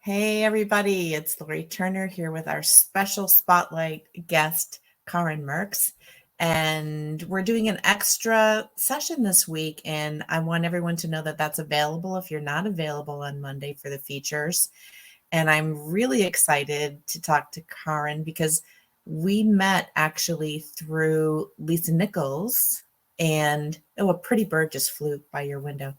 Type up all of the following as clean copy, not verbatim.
Hey, everybody, it's Lori Turner here with our special spotlight guest, Karin Merx. And we're doing an extra session this week. And I want everyone to know that that's available if you're not available on Monday for the features. And I'm really excited to talk to Karin because we met actually through Lisa Nichols. And oh, a pretty bird just flew by your window.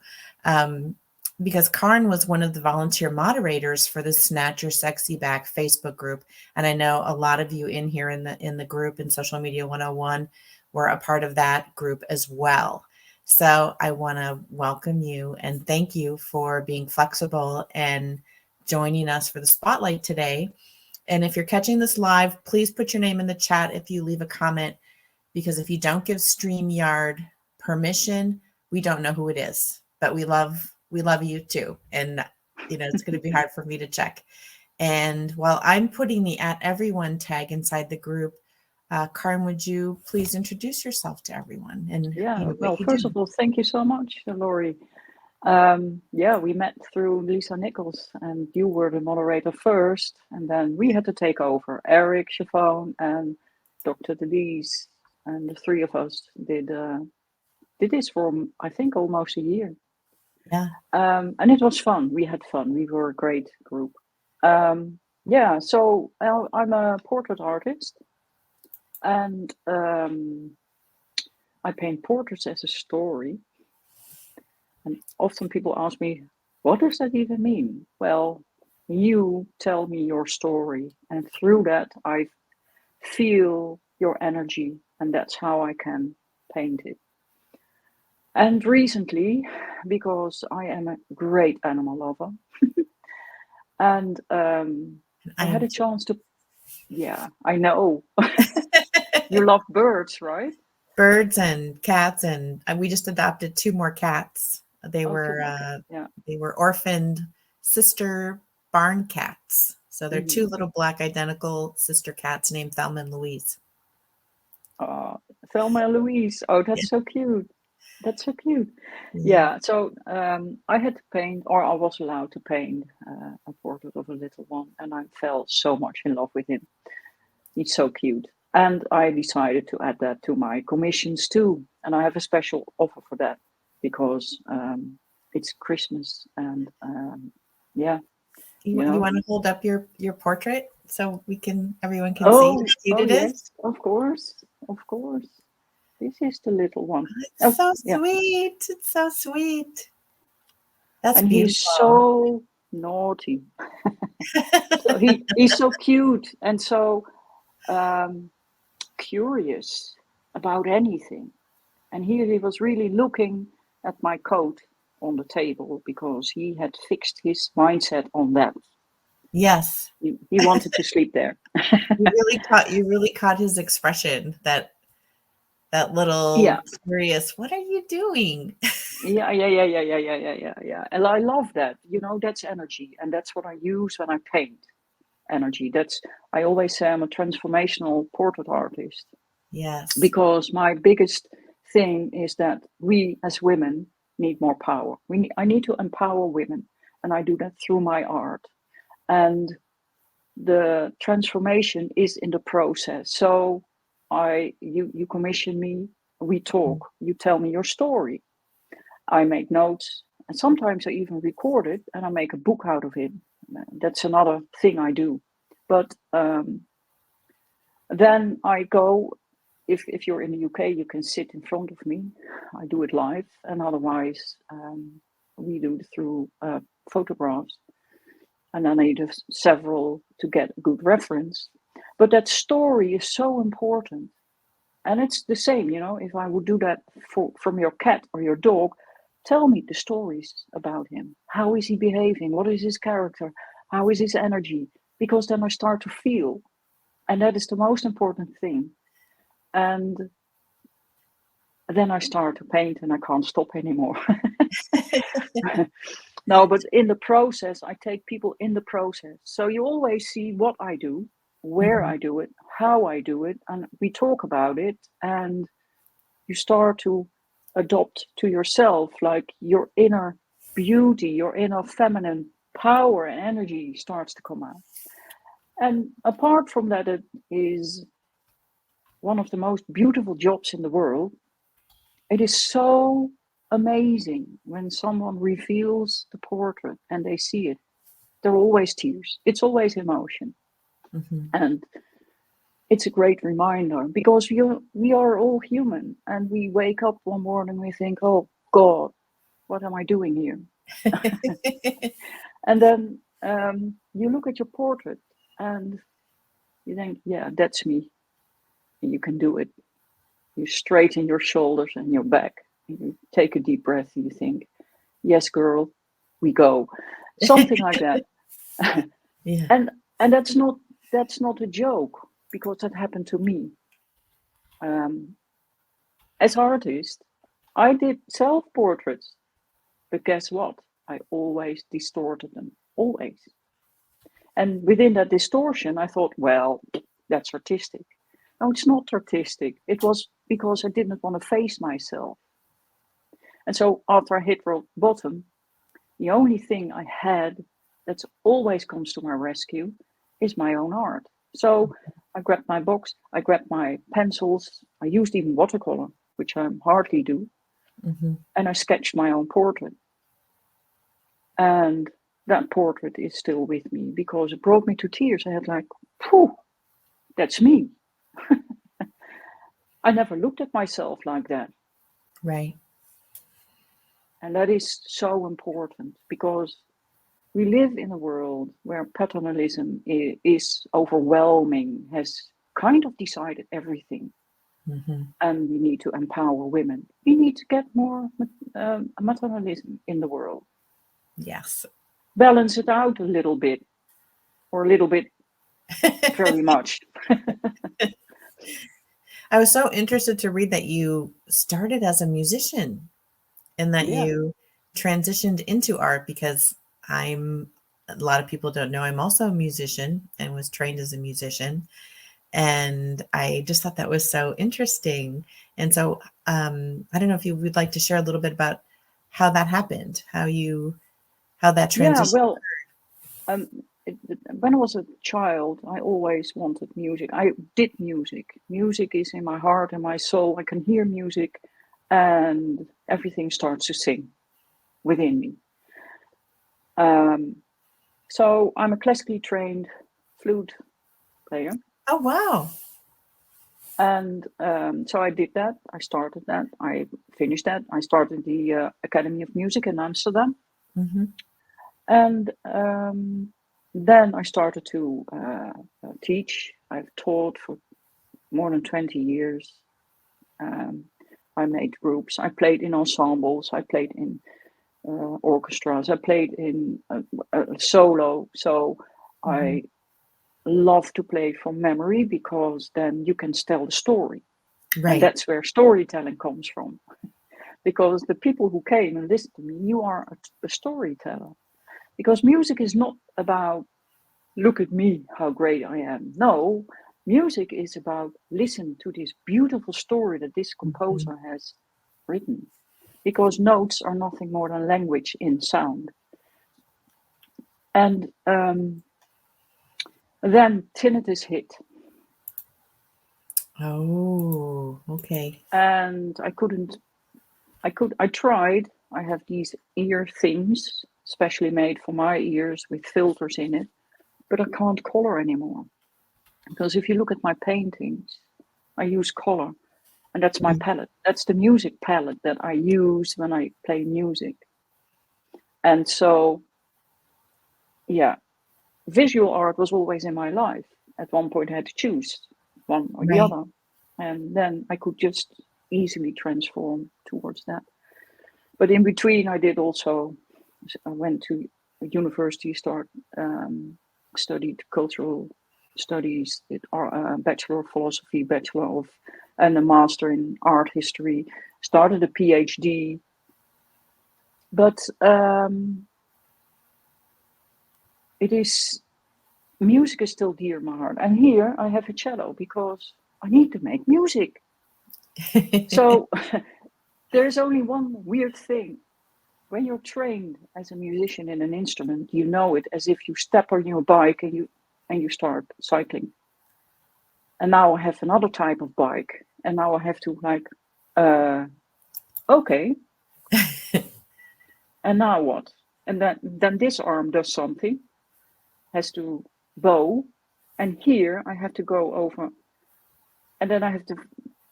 Because Karin was one of the volunteer moderators for the Snatch Your Sexy Back Facebook group. And I know a lot of you in here in the group in Social Media 101 were a part of that group as well. So I want to welcome you and thank you for being flexible and joining us for the spotlight today. And if you're catching this live, please put your name in the chat if you leave a comment, because if you don't give StreamYard permission, we don't know who it is. But we love you too. And it's going to be hard for me to check. And while I'm putting the @everyone tag inside the group, Karin, would you please introduce yourself to everyone and Well, first of all, thank you so much, Lori. We met through Lisa Nichols, and you were the moderator first, and then we had to take over. Eric, Siobhan, and Dr. Denise, and the three of us did this for, I think, almost a year. Yeah. And it was fun. We had fun. We were a great group. So I'm a portrait artist, and I paint portraits as a story. And often people ask me, what does that even mean? Well, you tell me your story, and through that, I feel your energy, and that's how I can paint it. And recently, because I am a great animal lover, and I had a chance to, I know. You love birds, right? Birds and cats, and we just adopted 2 more cats. They were orphaned sister barn cats. So they're 2 little black identical sister cats named Thelma and Louise. Thelma and Louise. Oh, that's so cute. That's so cute. Yeah. So I had to paint, or I was allowed to paint a portrait of a little one, and I fell so much in love with him. He's so cute. And I decided to add that to my commissions too. And I have a special offer for that because it's Christmas, and You want to hold up your portrait so everyone can see how cute it is? Of course. This is the little one. It's so sweet. It's so sweet. That's beautiful. He's so naughty. So he's so cute and so curious about anything. And here he was really looking at my coat on the table because he had fixed his mindset on that. Yes. He wanted to sleep there. You really caught his expression, that little curious, what are you doing? Yeah. And I love that. That's energy. And that's what I use when I paint. Energy. I always say I'm a transformational portrait artist. Yes. Because my biggest thing is that we as women need more power. I need to empower women, and I do that through my art. And the transformation is in the process. So you commission me, we talk, you tell me your story. I make notes, and sometimes I even record it and I make a book out of it. That's another thing I do. But then I go, if you're in the UK, you can sit in front of me. I do it live, and otherwise we do it through photographs. And then I need several to get a good reference. But that story is so important. And it's the same, if I would do that from your cat or your dog, tell me the stories about him. How is he behaving? What is his character? How is his energy? Because then I start to feel. And that is the most important thing. And then I start to paint and I can't stop anymore. No, but in the process, I take people in the process. So you always see what I do, where I do it, how I do it, and we talk about it, and you start to adopt to yourself like your inner beauty, your inner feminine power and energy starts to come out. And apart from that, it is one of the most beautiful jobs in the world. It is so amazing when someone reveals the portrait and they see it. There are always tears. It's always emotion. Mm-hmm. And it's a great reminder because we are all human and we wake up one morning and we think, oh God, what am I doing here? And then you look at your portrait and you think, yeah, that's me. And you can do it. You straighten your shoulders and your back. You take a deep breath and you think, yes, girl, we go. Something like that. Yeah. And that's not a joke because that happened to me. As artist, I did self-portraits, but guess what? I always distorted them. Always. And within that distortion, I thought, well, that's artistic. No, it's not artistic. It was because I didn't want to face myself. And so after I hit rock bottom, the only thing I had that always comes to my rescue is my own art. So I grabbed my box, I grabbed my pencils, I used even watercolor, which I hardly do, Mm-hmm. and I sketched my own portrait. And that portrait is still with me because it brought me to tears. I had like, phew, that's me. I never looked at myself like that. Right. And that is so important because we live in a world where paternalism is overwhelming, has kind of decided everything. Mm-hmm. And we need to empower women. We need to get more maternalism in the world. Yes. Balance it out a little bit, or a little bit very much. I was so interested to read that you started as a musician and that Yeah. you transitioned into art because a lot of people don't know I'm also a musician and was trained as a musician. And I just thought that was so interesting. And so I don't know if you would like to share a little bit about how that happened, how that Yeah, transition. well, um, when I was a child, I always wanted music. I did music. Music is in my heart and my soul. I can hear music, and everything starts to sing within me. So I'm a classically trained flute player, Oh, wow. and so I did that. I started that. I finished that. I started the Academy of Music in Amsterdam, Mm-hmm. and then I started to teach. I've taught for more than 20 years. Um, I made groups. I played in ensembles. I played in orchestras. I played in solo. So Mm-hmm. I love to play from memory because then you can tell the story. And Right. that's where storytelling comes from. Because the people who came and listened to me, you are a storyteller. Because music is not about, look at me, how great I am. No, music is about, listen to this beautiful story that this Mm-hmm. composer has written. Because notes are nothing more than language in sound. And then tinnitus hit. Oh, okay. And I tried. I have these ear things, specially made for my ears with filters in it, but I can't color anymore. Because if you look at my paintings, I use color, and that's my Mhm. palette. That's the music palette that I use when I play music. And so, yeah, visual art was always in my life. At one point, I had to choose one or the Right. other, and then I could just easily transform towards that. But in between, I went to university, studied cultural studies, did Bachelor of Philosophy, and a Master in Art History, started a PhD. But it is, music is still dear in my heart. And here I have a cello because I need to make music. So there's only one weird thing. when you're trained as a musician in an instrument, you know it as if you step on your bike and you start cycling. And now I have another type of bike, and now I have to like, okay, and now what? And then this arm does something, has to bow, and here I have to go over, and then I have to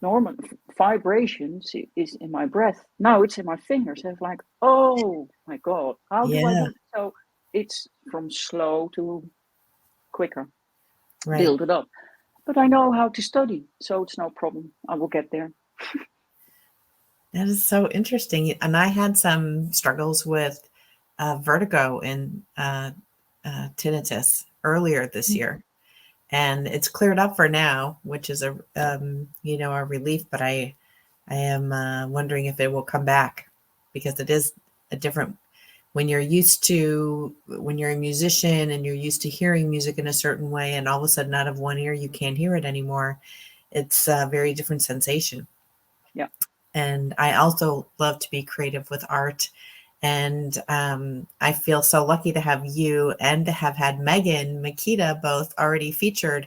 normal vibrations is in my breath. Now it's in my fingers. I'm like, oh my God, how do I Yeah, do? So it's from slow to quicker, right. build it up. But I know how to study, so it's no problem. I will get there. That is so interesting. And I had some struggles with vertigo and tinnitus earlier this Mm. year, and it's cleared up for now, which is a relief. But I am wondering if it will come back because it is a different when you're a musician and you're used to hearing music in a certain way, and all of a sudden out of one ear you can't hear it anymore. It's a very different sensation. Yeah, And I also love to be creative with art. And I feel so lucky to have you and to have had Megan, Makita both already featured.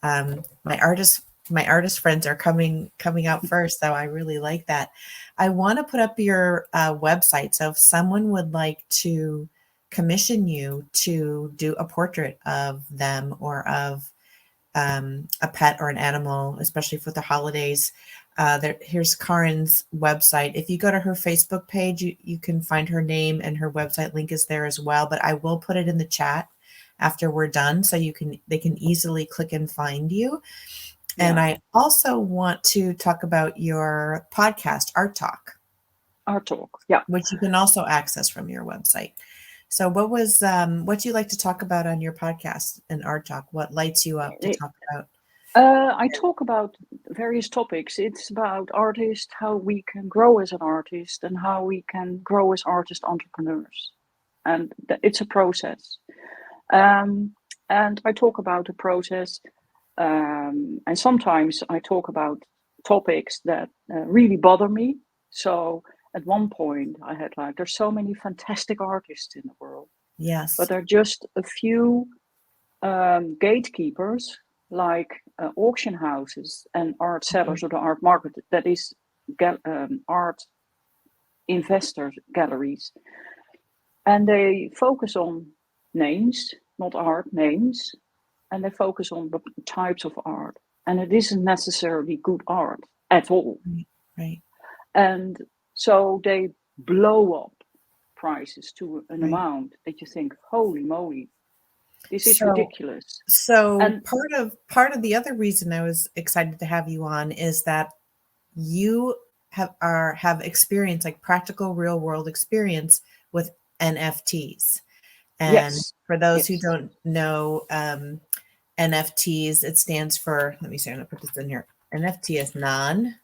My artist friends are coming out first, so I really like that. I want to put up your website, so if someone would like to commission you to do a portrait of them or of a pet or an animal, especially for the holidays. Here's Karin's website. If you go to her Facebook page, you can find her name and her website link is there as well. But I will put it in the chat after we're done, so they can easily click and find you. And yeah. I also want to talk about your podcast, Art Talk, Our talk. Yeah. which you can also access from your website. So, what do you like to talk about on your podcast and Art Talk? What lights you up to It, talk about? I talk about various topics. It's about artists, how we can grow as an artist, and how we can grow as artist entrepreneurs. And it's a process. Um, and I talk about the process. And sometimes I talk about topics that really bother me. So at one point, I had like, there's so many fantastic artists in the world, but Yes. there are just a few gatekeepers like auction houses and art Mhm. sellers or the art market that is art investors galleries, and they focus on names, not art names, and they focus on the types of art, and it isn't necessarily good art at all. Right. Right. And so they blow up prices to an Right. amount that you think, holy moly, this is So, ridiculous. so And part of the other reason I was excited to have you on is that you have experience, like practical real world experience with NFTs. And yes, for those who yes, don't know, NFTs, it stands for, let me see, I'm going to put this in here. NFT is non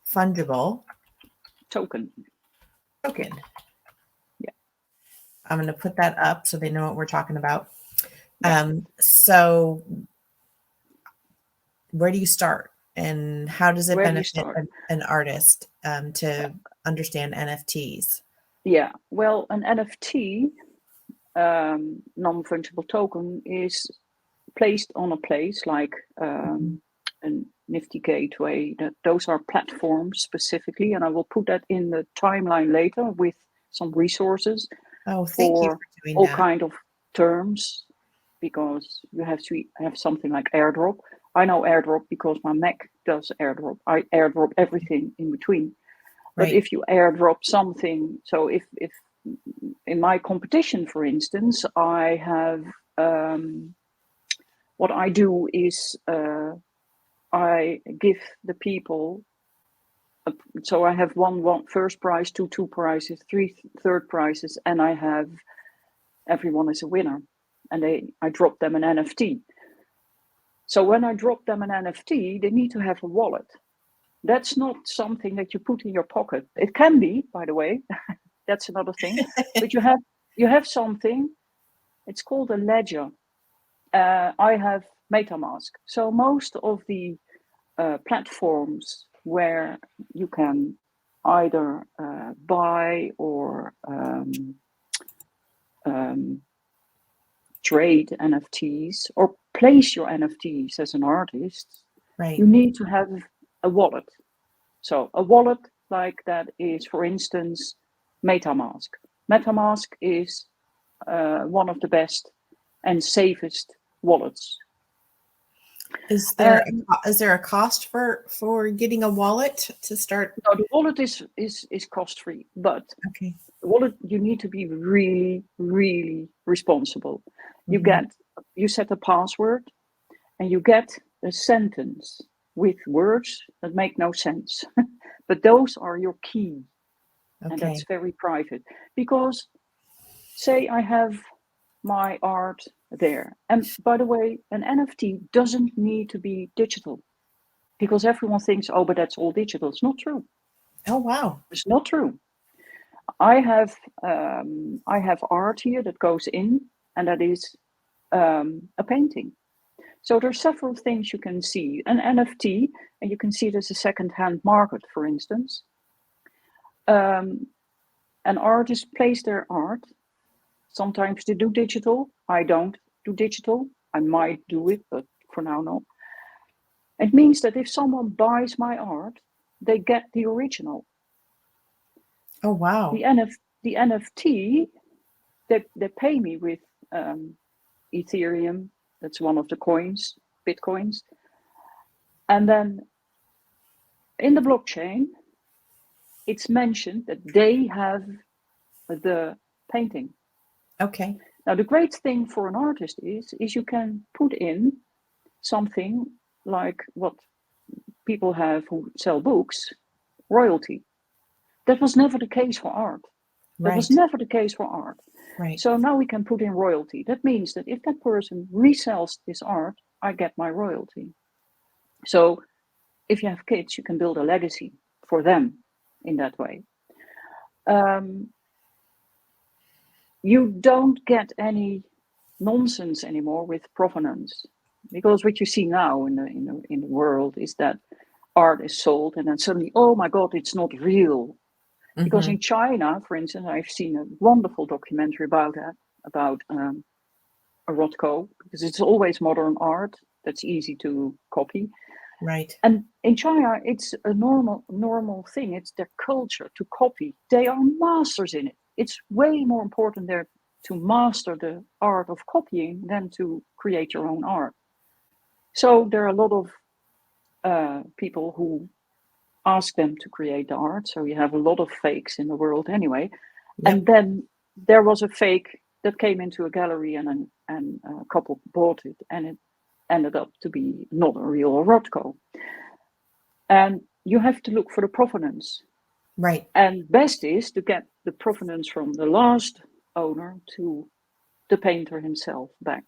fungible token. token. Yeah, I'm going to put that up so they know what we're talking about. yeah. So where do you start and how does it Where do you benefit start? an artist to understand NFTs? Yeah, well, an NFT, non-fungible token, is placed on a place like Mhm. a Nifty Gateway. Those are platforms specifically, and I will put that in the timeline later with some resources Oh, thank you for for doing all that. kind of terms, because you have to have something like airdrop. I know airdrop because my Mac does airdrop. I airdrop everything in between. But Right. if you airdrop something, so if in my competition, for instance, I have what I do is I give the people. So I have one first prize, two prizes, three third prizes, and I have everyone is a winner, and I drop them an NFT. So when I drop them an NFT, they need to have a wallet. That's not something that you put in your pocket. It can be, by the way. That's another thing. But you have something. It's called a ledger. I have MetaMask. So most of the platforms where you can either buy or trade NFTs or place your NFTs as an artist, Right. you need to have a wallet. So a wallet like that is, for instance, MetaMask. MetaMask is one of the best and safest wallets. Is there a cost for getting a wallet to start? No, the wallet is cost free, but Okay. the wallet, you need to be really, really responsible. Mhm. You set a password and you get a sentence with words that make no sense. But those are your key, and that's Okay. very private. Because say I have my art there, and by the way, an NFT doesn't need to be digital because everyone thinks, oh, but that's all digital. It's not true. Oh, wow. It's not true. I have art here that goes in, and that is a painting. So there are several things you can see. An NFT, and you can see it as a second-hand market, for instance. An artist plays their art. Sometimes they do digital. I don't do digital. I might do it, but for now, no. It means that if someone buys my art, they get the original. Oh, wow. The NFT, they pay me with Ethereum. That's one of the coins, Bitcoins. And then in the blockchain, it's mentioned that they have the painting. Okay. Now, the great thing for an artist is you can put in something like what people have who sell books, royalty. That was never the case for art. That was Right. never the case for art. Right. So now we can put in royalty. That means that if that person resells this art, I get my royalty. So if you have kids, you can build a legacy for them in that way. You don't get any nonsense anymore with provenance, because what you see now in the world is that art is sold and then suddenly, oh my God, it's not real. Because Mhm. in China, for instance, I've seen a wonderful documentary about that, about a Rothko, because it's always modern art that's easy to copy. Right. And in China, it's a normal thing. It's their culture to copy. They are masters in it. It's way more important there to master the art of copying than to create your own art. So there are a lot of people who ask them to create the art. So you have a lot of fakes in the world anyway. And Yep. then there was a fake that came into a gallery, and a couple bought it, and it ended up to be not a real Rothko. And you have to look for the provenance. Right. And best is to get the provenance from the last owner to the painter himself back,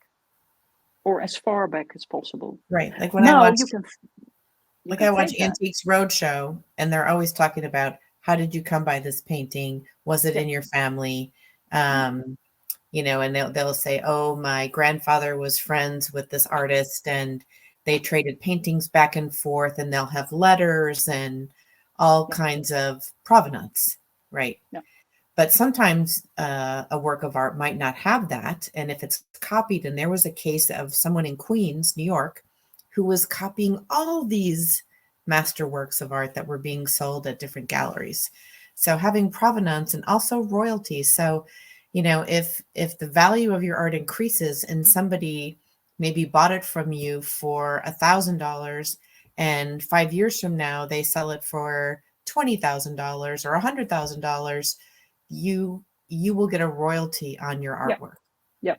or as far back as possible. Right. Now you Like can I watch fake that. Antiques Roadshow, and they're always talking about how did you come by this painting? Was it Yeah, in your family? yeah, Um, and they'll say, "Oh, my grandfather was friends with this artist, and they traded paintings back and forth, and they'll have letters and all yeah, kinds of provenance." Right. yeah, But sometimes a work of art might not have that. And if it's copied, and there was a case of someone in Queens, New York, who was copying all these master works of art that were being sold at different galleries. So having provenance and also royalty. So, if the value of your art increases and somebody maybe bought it from you for $1,000, and 5 years from now they sell it for $20,000 or $100,000, you will get a royalty on your yeah, artwork. yeah.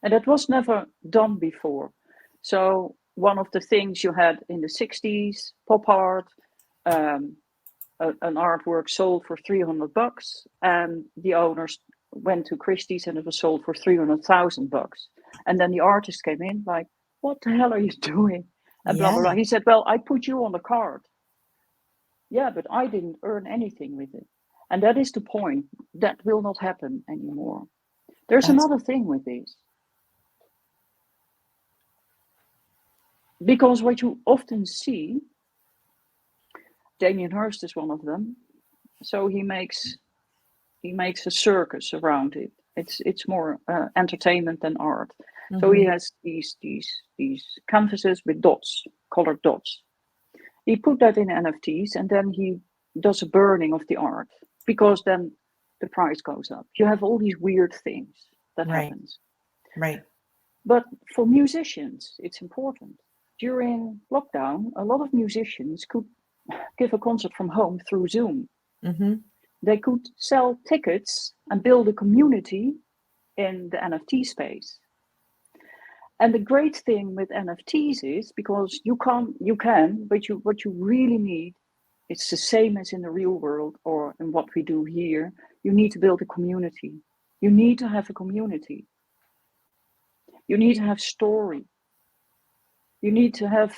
And that was never done before. So one of the things you had in the 60s, pop art, um, an artwork sold for $300, and the owners went to Christie's and it was sold for $300,000. And then the artist came in like, "What the hell are you doing?" And blah Yeah, blah blah. He said, "Well, I put you on the card." Yeah, but I didn't earn anything with it. And that is the point. That will not happen anymore. There's that's another thing with this. Because what you often see, Damien Hirst is one of them, So he makes a circus around it. It's more entertainment than art. So he Mm-hmm. has these canvases with dots, colored dots. He put that in NFTs, and then he does a burning of the art, because then the price goes up. You have all these weird things that Right. happens. Right. But for musicians, it's important. During lockdown, a lot of musicians could give a concert from home through Zoom. Mm-hmm. They could sell tickets and build a community in the NFT space. And the great thing with NFTs is, because you can, but what you really need, it's the same as in the real world or in what we do here. You need to build a community. You need to have a community. You need to have story. You need to have,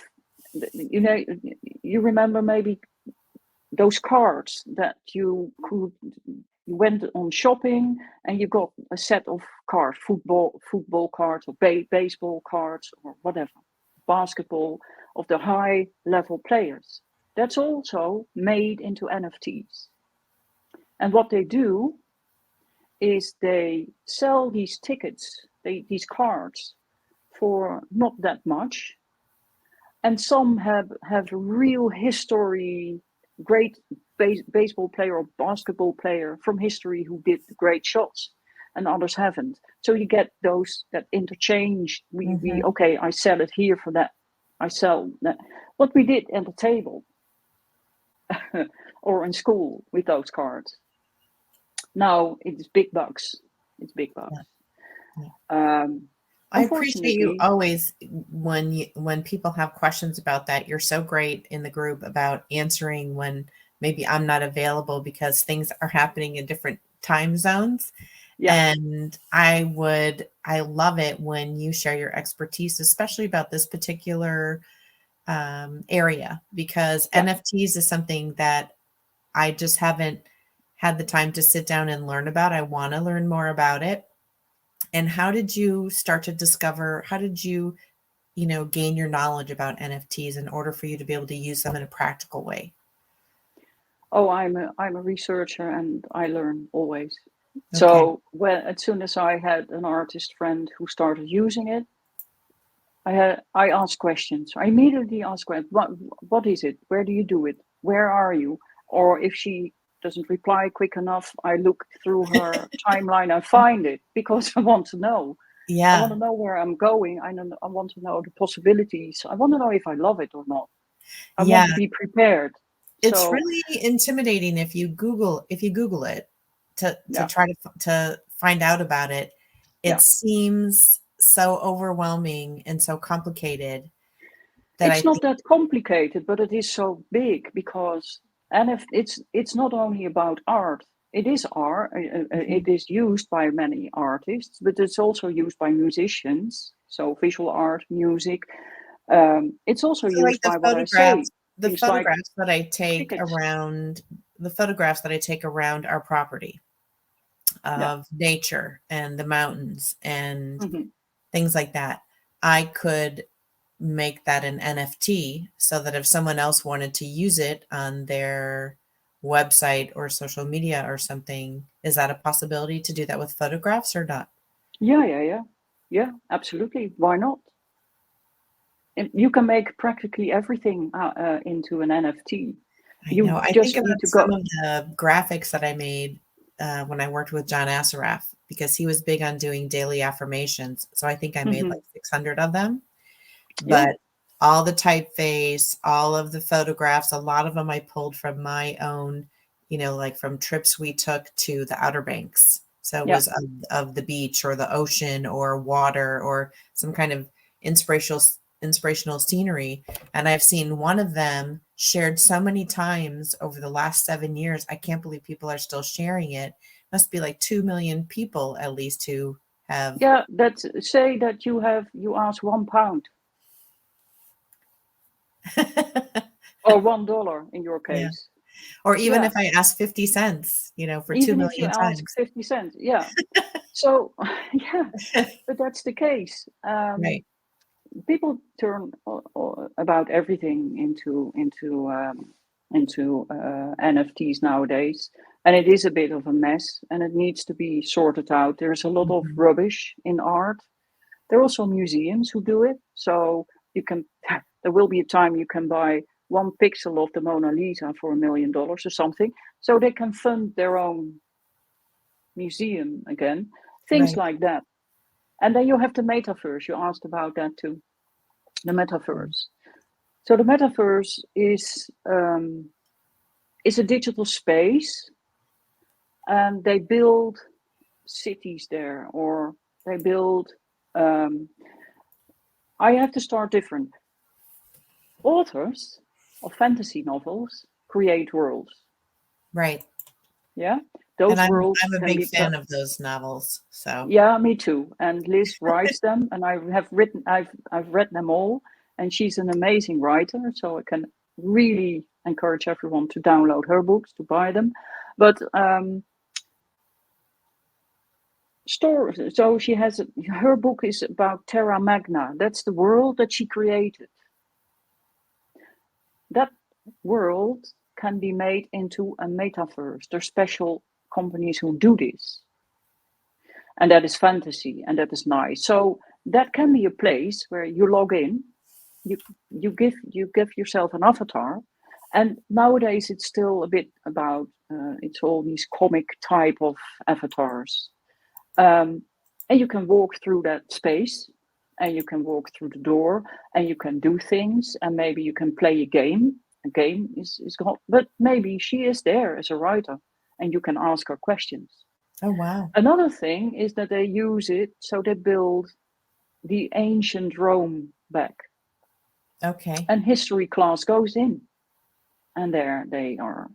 you remember maybe those cards that you went on shopping and you got a set of cards, football cards or baseball cards or whatever, basketball, of the high level players. That's also made into NFTs. And what they do is they sell these tickets, these cards, for not that much. And some have real history, great baseball player or basketball player from history who did great shots, and others haven't. So you get that interchange. We Mm-hmm. Okay, I sell it here for that. I sell that. What we did at the table or in school with those cards. Now it's big bucks. It's big bucks. Yeah. Yeah. Um, I appreciate you Unfortunately, always when people have questions about that. You're so great in the group about answering when maybe I'm not available because things are happening in different time zones. yeah, And I love it when you share your expertise, especially about this particular area, because yeah. NFTs is something that I just haven't had the time to sit down and learn about. I want to learn more about it. And how did you start to discover, how did you, gain your knowledge about NFTs in order for you to be able to use them in a practical way? Oh, I'm a researcher and I learn always. Okay. So as soon as I had an artist friend who started using it, I asked questions. I immediately asked questions. What is it? Where do you do it? Where are you? Or if she doesn't reply quick enough, I look through her timeline and find it, because I want to know. I want Yeah. to know where I'm going. I want to know the possibilities. I want to know if I love it or not. I want Yeah. to be prepared. It's So really intimidating if you Google it to yeah. try to find out about it. It Yeah. seems so overwhelming and so complicated that I It's not think, that complicated, but it is so big, because and if it's not only about art. It is art. mhm. It is used by many artists, but it's also used by musicians. So visual art, music. It's also So like used by what I say. the Things like photographs that I take tickets. around the photographs that I take around our property Yeah. of nature and the mountains and Hmm. things like that. I could make that an NFT so that if someone else wanted to use it on their website or social media or something, is that a possibility to do that with photographs or not? Yeah, yeah, yeah, yeah. Absolutely. Why not? And you can make practically everything into an NFT. I know. You I think just about need to some go. of the graphics that I made when I worked with John Assaraf because he was big on doing daily affirmations. So I think I made Hmm. like 600 of them. Yeah. But all the typeface, all of the photographs, a lot of them I pulled from my own, like from trips we took to the Outer Banks. So it Yeah. was of the beach or the ocean or water or some kind of inspirational scenery. And I've seen one of them shared so many times over the last 7 years. I can't believe people are still sharing it. Must be like 2 million people at least who have. Yeah, that say that you ask £1 or $1 in your Yeah. case. Or even Yeah, if I ask 50 cents, for 2 even if you million ask times. 50 cents. Yeah. So yeah, but that's the case. Right. People turn about everything into NFTs nowadays. And it is a bit of a mess and it needs to be sorted out. There's a lot of Mhm. rubbish in art. There are also museums who do it. So you can, there will be a time you can buy 1 pixel of the Mona Lisa for $1 million or something. So they can fund their own museum again, things Right. like that. And then you have the metaverse. You asked about that too. The metaverse. So the metaverse is a digital space, and they build cities there, or they build. Um, I have to start different. Authors of fantasy novels create worlds. Right. Yeah, And those I'm worlds a can big be. fan of those novels. So, Yeah, me too. And Liz writes them, and I've read them all, and she's an amazing writer. So I can really encourage everyone to download her books, to buy them. But so she has her book is about Terra Magna. That's the world that she created. That world can be made into a metaverse. There's special companies who do this, and that is fantasy, and that is nice. So that can be a place where you log in, you you give yourself an avatar, and nowadays it's still a bit about it's all these comic type of avatars, um, and you can walk through that space, and you can walk through the door, and you can do things, and maybe you can play a game. A game is gone, but maybe she is there as a writer, and you can ask her questions. oh wow. Another thing is that they use it, so they build the ancient Rome back, Okay. and history class goes in, and there they are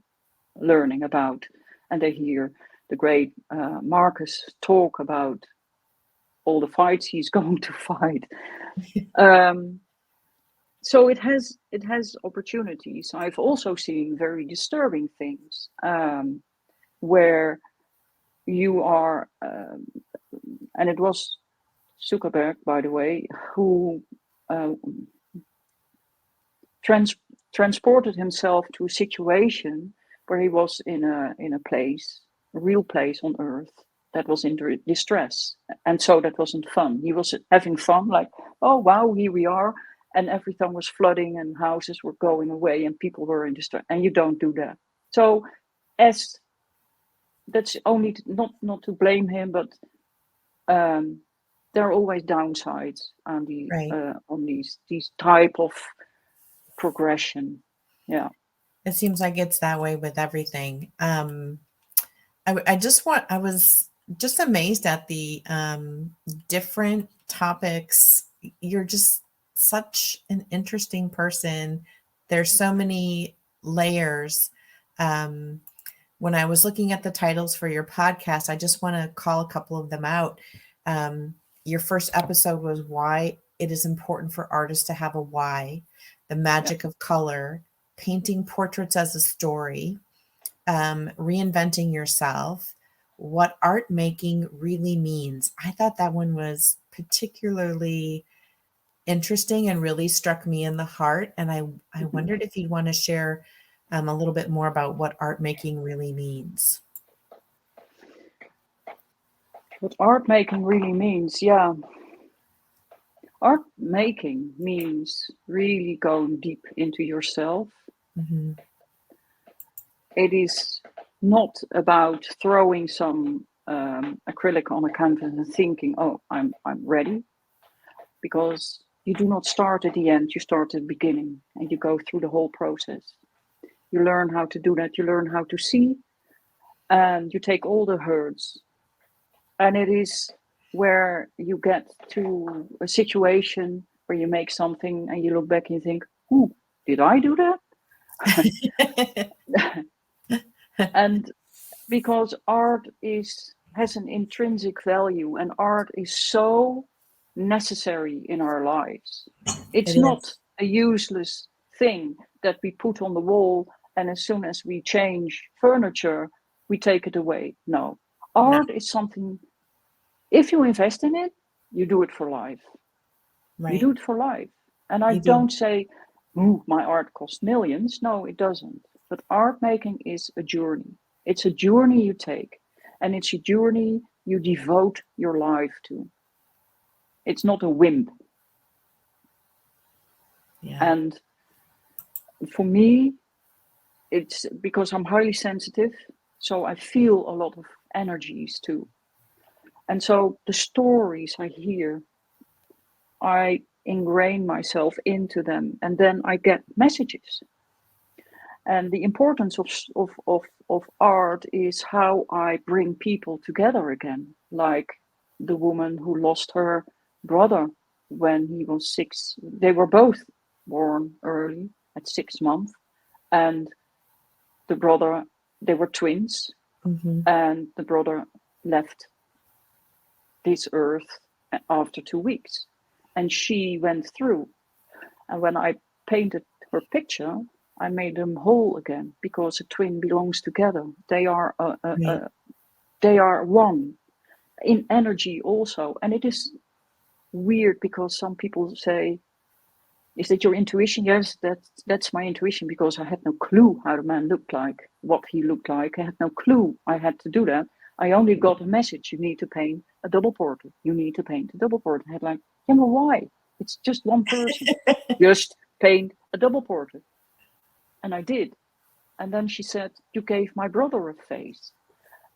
learning about, and they hear the great Marcus talk about all the fights he's going to fight. Um, so it has opportunities. I've also seen very disturbing things, where you are, and it was Zuckerberg, by the way, who uh, trans- transported himself to a situation where he was in a place, a real place on Earth that was in distress, and so that wasn't fun. He was having fun, like, oh wow, here we are, and everything was flooding, and houses were going away, and people were in distress, and you don't do that. So, as that's only not to blame him, but um, there are always downsides Right. on these type of progression. Yeah. It seems like it's that way with everything. I was just amazed at the different topics. You're just such an interesting person. There's so many layers. Um, when I was looking at the titles for your podcast, I just want to call a couple of them out. Um, your first episode was Why It Is Important for Artists to Have a Why, The Yeah. Magic of Color, Painting Portraits as a Story, Reinventing Yourself, What Art Making Really Means. I thought that one was particularly interesting and really struck me in the heart. And I Mhm. wondered if you'd want to share a little bit more about what art making really means. What art making really means, yeah. Art making means really going deep into yourself. Hmm. It is not about throwing some acrylic on a canvas and thinking, "Oh, I'm ready," because you do not start at the end. You start at the beginning, and you go through the whole process. You learn how to do that. You learn how to see, and you take all the hurts, and it is where you get to a situation where you make something and you look back and you think, "Ooh, did I do that?" And because art is has an intrinsic value, and art is so necessary in our lives. It It's not is. a useless thing that we put on the wall, and as soon as we change furniture, we take it away. No, No, art is something. If you invest in it, you do it for life. You do right. it for life. And I You do. don't say, ooh, my art costs millions. No, it doesn't. But art making is a journey. It's a journey you take, and it's a journey you devote your life to. It's not a whim. Yeah. And for me, it's because I'm highly sensitive, so I feel a lot of energies too. And so the stories I hear, I ingrain myself into them, and then I get messages. And the importance of art is how I bring people together again, like the woman who lost her brother when he was 6. They were both born early at 6 months, and the brother, they were twins, Hmm. and the brother left this earth after 2 weeks. And she went through. And when I painted her picture, I made them whole again because a twin belongs together. They are Right. they are one in energy also. And it is weird because some people say, "Is that your intuition?" Yes, that's my intuition because I had no clue how the man looked like, what he looked like. I had no clue I had to do that. I only got a message: you need to paint a double portrait. You need to paint a double portrait. I had like, yeah, but why? It's just one person. Just paint a double portrait. And I did. And then she said, "You gave my brother a face."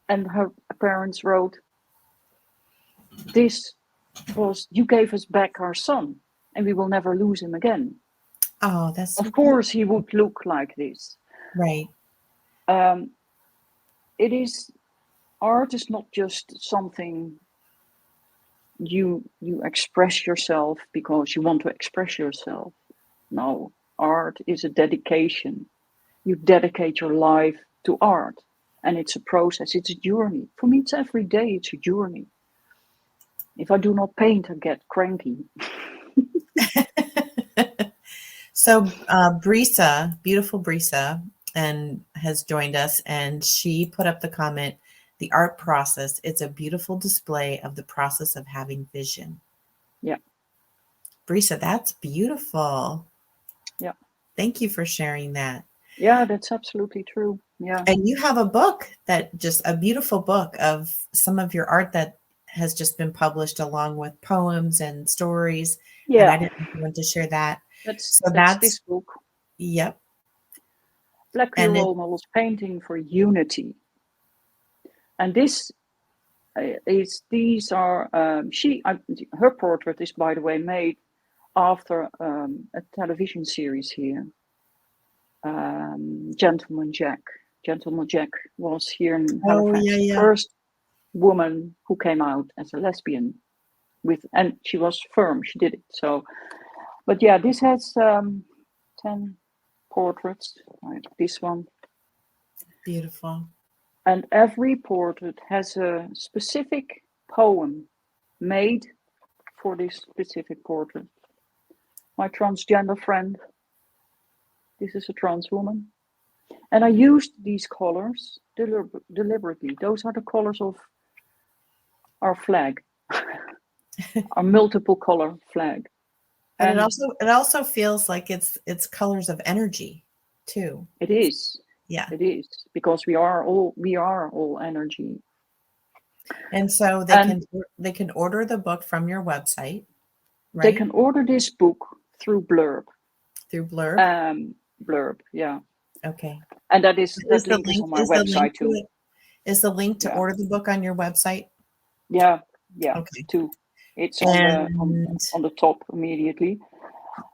And her parents wrote, "This was, you gave us back our son, and we will never lose him again. Oh, that's so Of course, he beautiful. would look like this." Right. Um, it is, art is not just something you express yourself because you want to express yourself. No, art is a dedication. You dedicate your life to art, and it's a process. It's a journey. For me, it's every day. It's a journey. If I do not paint, I get cranky. So, Brisa, beautiful Brisa, and has joined us, and she put up the comment, the art process, it's a beautiful display of the process of having vision. Yeah, Brisa, that's beautiful. yeah, Thank you for sharing that. yeah. That's absolutely true. Yeah, And you have a book that just a beautiful book of some of your art that has just been published along with poems and stories. And I yeah. didn't know if you want to share that. So That's this that's, book, yep. Black Queer And it, Role Models Painting for Unity. And this is, these are, her portrait is, by the way, made after a television series here, Gentleman Jack. Gentleman Jack was here in oh, yeah, Halifax, the yeah. first woman who came out as a lesbian with, and she was firm, she did it. So, but yeah, this has 10 portraits, like this one, Beautiful. and every portrait has a specific poem made for this specific portrait. My transgender friend, this is a trans woman. And I used these colors deliberately. Those are the colors of our flag, our multiple color flag. And it And also feels like it's colors of energy too. it is, Yeah. it is, because we are all energy. And so And they can order the book from your website, they right? can order this book through Blurb. Through Blurb. Blurb, yeah. Okay. And that link is on my Is the link website to too. it is the link to Yeah, order the book on your website? yeah, yeah, Okay. too. It's on the And on the top immediately.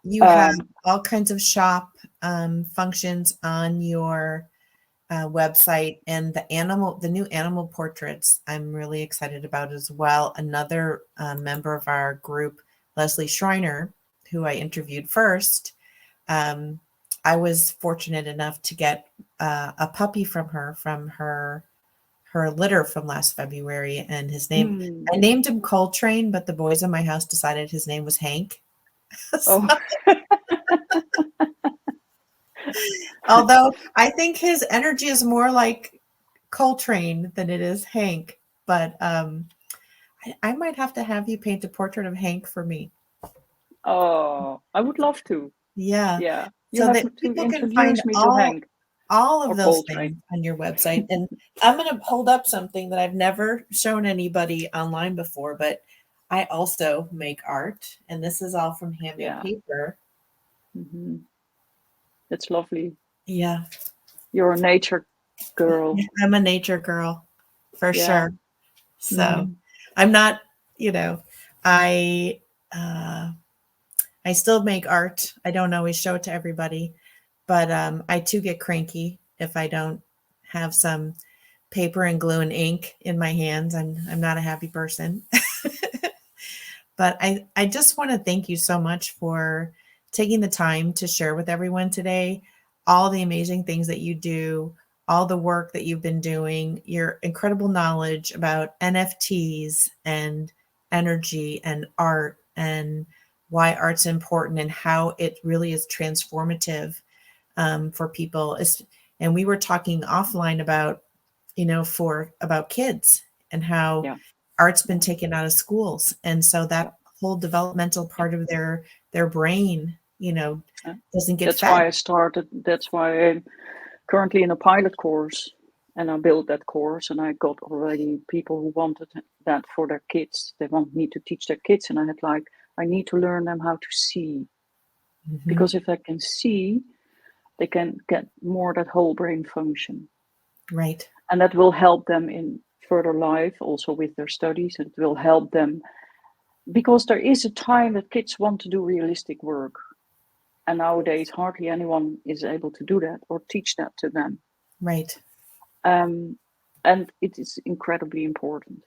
you have Um, all kinds of shop functions on your website, and the new animal portraits I'm really excited about as well. Another member of our group, Leslie Schreiner, who I interviewed first, um, I was fortunate enough to get a puppy from her litter from last February, and his name, mm, I named him Coltrane, but the boys in my house decided his name was Hank. oh, Although I think his energy is more like Coltrane than it is Hank, but I might have to have you paint a portrait of Hank for me. oh, I would love to. Yeah, Yeah, you so have that to people can find introduce me to Hank. all of or those poultry. things on your website. And I'm going to hold up something that I've never shown anybody online before, but I also make art, and this is all from handmade Yeah. paper. Hmm. It's lovely. Yeah, You're a nature girl. I'm a nature girl for Yeah. sure. So Hmm. I'm not, you know, I uh, I still make art. I don't always show it to everybody, but I too get cranky if I don't have some paper and glue and ink in my hands. I'm not a happy person. But I just want to thank you so much for taking the time to share with everyone today all the amazing things that you do, all the work that you've been doing, your incredible knowledge about NFTs and energy and art and why art's important and how it really is transformative for people. And we were talking offline about, for about kids and how Yeah. art's been Yeah. taken out of schools. And so Yeah. that whole developmental Yeah. part of their brain, Yeah. doesn't get That's fed. why I started. That's why I'm currently in a pilot course, and I built that course, and I got already people who wanted that for their kids. They want me to teach their kids, and I had like, I need to learn them how to see, Hmm. because if they can see, they can get more that whole brain function, Right. and that will help them in further life, also with their studies. It will help them because there is a time that kids want to do realistic work, and nowadays hardly anyone is able to do that or teach that to them. Right. um, and it is incredibly important.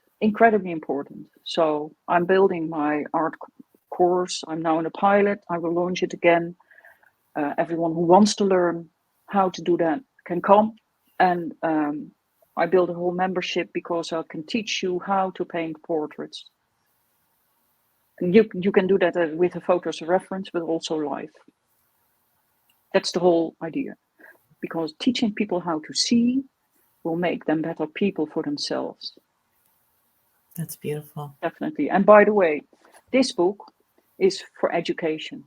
So I'm building my art course. I'm now in a pilot. I will launch it again. Everyone who wants to learn how to do that can come, and I build a whole membership because I can teach you how to paint portraits. And you can do that with a photo as a reference, but also live. That's the whole idea. Because teaching people how to see will make them better people for themselves. That's beautiful. Definitely. And by the way, this book is for education.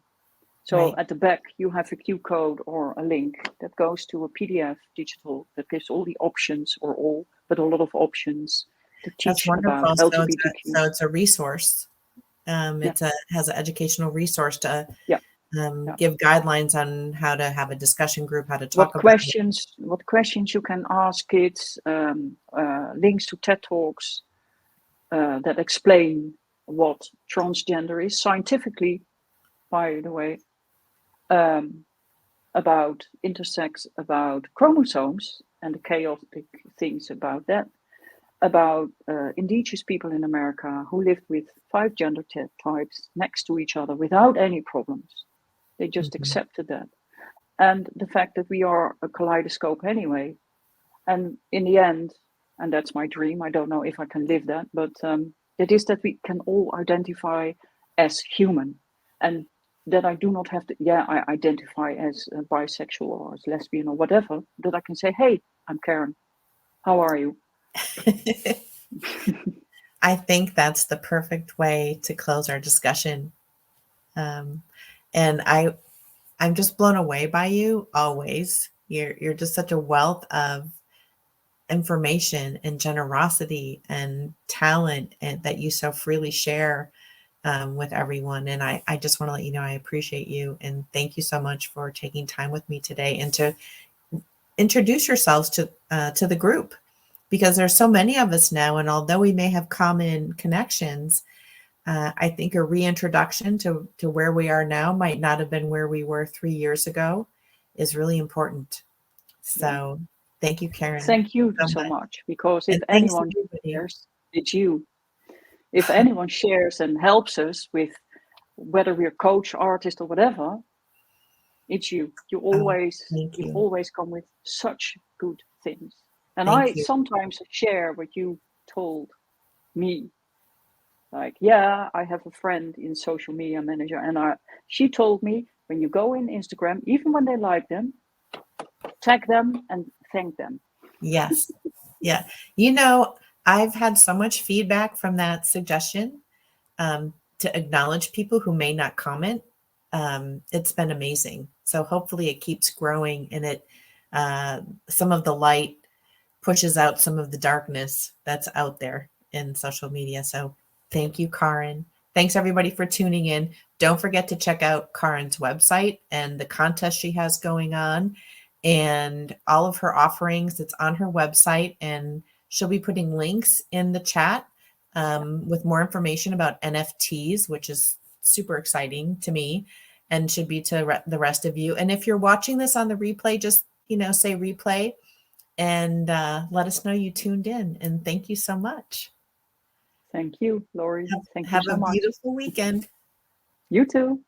So Right. at the back, you have a Q code or a link that goes to a PDF digital that gives all the options, or all, but a lot of options to That's teach about wonderful. LGBTQ. So it's a resource. Yeah, It's a has an educational resource to yeah, yeah. give guidelines on how to have a discussion group, how to What talk about it. questions? What questions you can ask kids? Links to TED talks that explain what transgender is scientifically. By the way, um, about intersex, about chromosomes and the chaotic things about that, about indigenous people in America who lived with 5 gender types next to each other without any problems. They just Mhm. accepted that. And the fact that we are a kaleidoscope anyway. And in the end, and that's my dream, I don't know if I can live that, but it is that we can all identify as human. And that I do not have to, yeah, I identify as bisexual or as lesbian or whatever, that I can say, hey, I'm Karen. How are you? I think that's the perfect way to close our discussion. Um, and I'm just blown away by you always. You're just such a wealth of information and generosity and talent and that you so freely share with everyone. And I just want to let you know I appreciate you and thank you so much for taking time with me today and to introduce yourselves to the group because there's so many of us now. And although we may have common connections, I think a reintroduction to where we are now might not have been where we were 3 years ago is really important. Yeah. So thank you, Karen, Thank you so so much. much, because if And thanks anyone everybody. shares, it's you. If anyone shares and helps us with whether we're coach, artist, or whatever, it's you. Oh, thank You've you. always come with such good things. And I Thank you. sometimes share what you told me. Like, yeah, I have a friend in social media manager, and she told me, when you go in Instagram, even when they like them, tag them and thank them. Yes. Yeah. I've had so much feedback from that suggestion to acknowledge people who may not comment. It's been amazing. So hopefully it keeps growing and it some of the light pushes out some of the darkness that's out there in social media. So thank you, Karin. Thanks everybody for tuning in. Don't forget to check out Karin's website and the contest she has going on and all of her offerings. It's on her website, and she'll be putting links in the chat with more information about NFTs, which is super exciting to me and should be to the rest of you. And if you're watching this on the replay, just, say replay and let us know you tuned in. And thank you so much. Thank you, Lori. Thank you Have so a much. beautiful weekend. You too.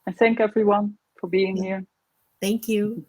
And thank everyone for being here. Thank you.